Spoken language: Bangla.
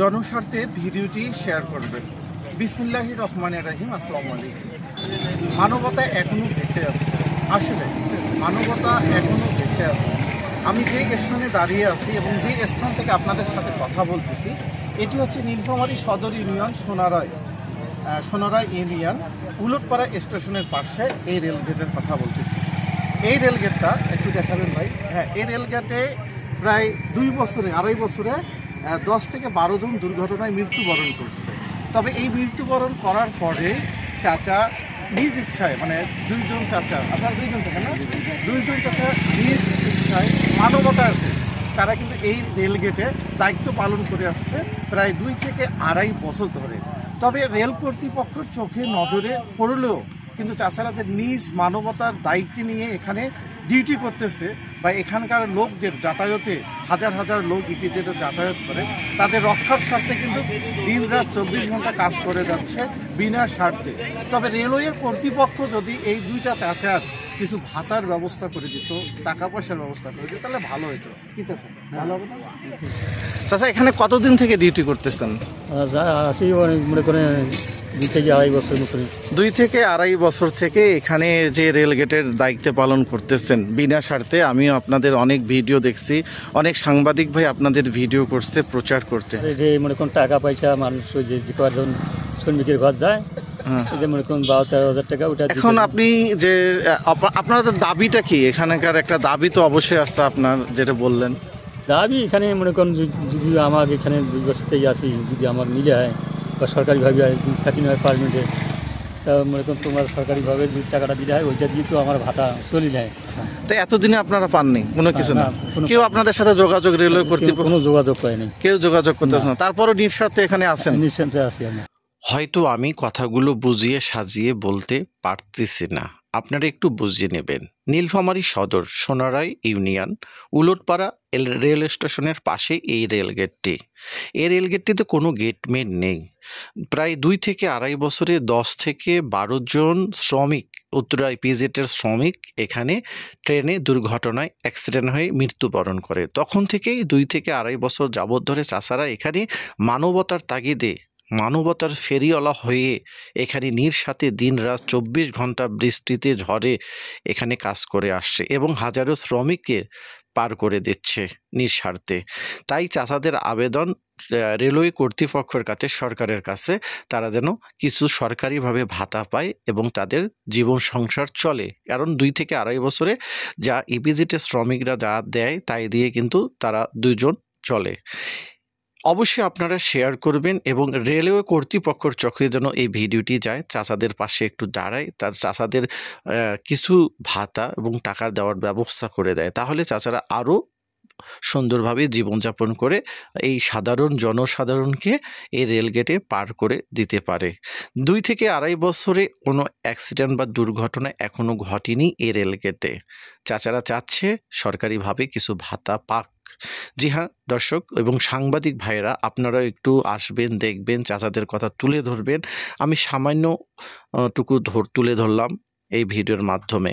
জনস্বার্থে ভিডিওটি শেয়ার করবেন। বিসমিল্লাহির রহমানির রহিম। আসসালামু আলাইকুম। মানবতা এখনো বেঁচে আছে, আসলে মানবতা এখনো বেঁচে আছে। আমি যে স্থানে দাঁড়িয়ে আছি এবং যে স্থান থেকে আপনাদের সাথে কথা বলতেছি, এটি হচ্ছে নীলফামারী সদর ইউনিয়ন সোনারয় ইউনিয়ন উলটপাড়া স্টেশনের পাশে এই রেলগেটের কথা বলতেছি। এই রেলগেটটা একটু দেখাবেন ভাই। হ্যাঁ, এই রেলগেটে প্রায় 2 বছরে 10 থেকে 12 জন দুর্ঘটনায় মৃত্যুবরণ করছে। তবে এই মৃত্যুবরণ করার পরে চাচা নিজ ইচ্ছায়, মানে 2 জন চাচা, আপনার 2 জন থাকে না, 2 জন চাচা নিজ ইচ্ছায় মানবতার তারা কিন্তু এই রেলগেটে দায়িত্ব পালন করে আসছে প্রায় 2 থেকে 2.5 বছর ধরে। তবে রেল কর্তৃপক্ষের চোখে নজরে পড়লেও কিন্তু চাচারা যে নিজ মানবতার দায়িত্ব নিয়ে এখানে ডিউটি করতেছে বা এখানকার লোকদের যাতায়াতে হাজার হাজার লোক ইটিতে যাতায়াত করে, তাদের রক্ষার স্বার্থে কিন্তু দিন রাত 24 ঘন্টা কাজ করে যাচ্ছে বিনা স্বার্থে। তবে রেলওয়ের কর্তৃপক্ষ যদি এই 2টা চাচার কিছু ভাতার ব্যবস্থা করে দিত, টাকা পয়সার ব্যবস্থা করে দিত, তাহলে ভালো হতো। কি চাচা, ভালো হবে না? চাচা, এখানে কতদিন থেকে ডিউটি করতেছেন? মনে করে 2 থেকে 2.5 বছর। 2 থেকে 2.5 বছর থেকে এখানে যে রেলগেটের দায়িত্ব পালন করতেছেন বিনা স্বার্থে। আমিও আপনাদের অনেক ভিডিও দেখছি, অনেক সাংবাদিক ভাই আপনাদের ভিডিও করছে, প্রচার করতে। যে মনে কোন টাকা পয়সা মানুষ যে কয়েকজন শ্রমিকের ঘর যায়, যে মনে কোন 12-13 হাজার টাকা ওটা। এখন আপনি যে আপনাদের দাবিটা কি? এখানকার একটা দাবি তো অবশ্যই আসতে, আপনার যেটা বললেন দাবি এখানে মনে করেন যদি আমাকে এখানে 2 বছর থেকে আসি, যদি আমাকে নিলে হয় বা সরকারিভাবে থাকি না হয় পারমিটে, তা মনে করেন তোমার সরকারিভাবে যে টাকাটা দিলে হয় ওইটা দিয়ে তো আমার ভাতা চলে যায়। তো এতদিনে আপনারা পাননি কোনো কিছু? না, কেউ আপনাদের সাথে যোগাযোগ, রেলওয়ে কর্তৃপক্ষ কোনো যোগাযোগ পায়নি, কেউ যোগাযোগ করতেছে না। তারপরও নিঃস্বার্থে এখানে আছেন? নিঃসন্দেহে আছি আমি। হয়তো আমি কথাগুলো বুঝিয়ে সাজিয়ে বলতে পারতেছি না, আপনারা একটু বুঝিয়ে নেবেন। নীলফামারী সদর সোনারয় ইউনিয়ন উলটপাড়া রেল স্টেশনের পাশে এই রেলগেটটি। এই রেলগেটটিতে কোনো গেটম্যান নেই। প্রায় 2 থেকে 2.5 বছরে 10 থেকে 12 জন শ্রমিক, উত্তরা ইপিজেটের শ্রমিক এখানে ট্রেনে দুর্ঘটনায় অ্যাক্সিডেন্ট হয়ে মৃত্যুবরণ করে। তখন থেকেই 2 থেকে 2.5 বছর যাবৎ ধরে চাষারা এখানে মানবতার তাগিদে, মানবতার ফেরিওয়ালা হয়ে এখানে নির্সাথে দিন রাত 24 ঘন্টা বৃষ্টিতে ঝড়ে এখানে কাজ করে আসছে এবং হাজারো শ্রমিককে পার করে দিচ্ছে নিঃস্বার্থে। তাই চাষাদের আবেদন রেলওয়ে কর্তৃপক্ষের কাছে, সরকারের কাছে, তারা যেন কিছু সরকারিভাবে ভাতা পায় এবং তাদের জীবন সংসার চলে। কারণ 2 থেকে 2.5 বছরে যা ইপিজেটের শ্রমিকরা যা দেয় তাই দিয়ে কিন্তু তারা 2 জন চলে। অবশ্যই আপনারা শেয়ার করবেন এবং রেলওয়ে কর্তৃপক্ষের চোখে যেন এই ভিডিওটি যায়, চাচাদের পাশে একটু দাঁড়ায়, তার চাচাদের কিছু ভাতা এবং টাকা দেওয়ার ব্যবস্থা করে দেয়। তাহলে চাচারা আরও সুন্দরভাবে জীবনযাপন করে এই সাধারণ জনসাধারণকে এই রেলগেটে পার করে দিতে পারে। 2 থেকে 2.5 বছরে কোনো অ্যাক্সিডেন্ট বা দুর্ঘটনা এখনো ঘটেনি এই রেলগেটে। চাচারা চাচ্ছে সরকারিভাবে কিছু ভাতা পাক। জি হ্যাঁ দর্শক এবং সাংবাদিক ভাইয়েরা, আপনারাও একটু আসবেন, দেখবেন, চাচাদের কথা তুলে ধরবেন। আমি সামান্য টুকু তুলে ধরলাম এই ভিডিওর মাধ্যমে।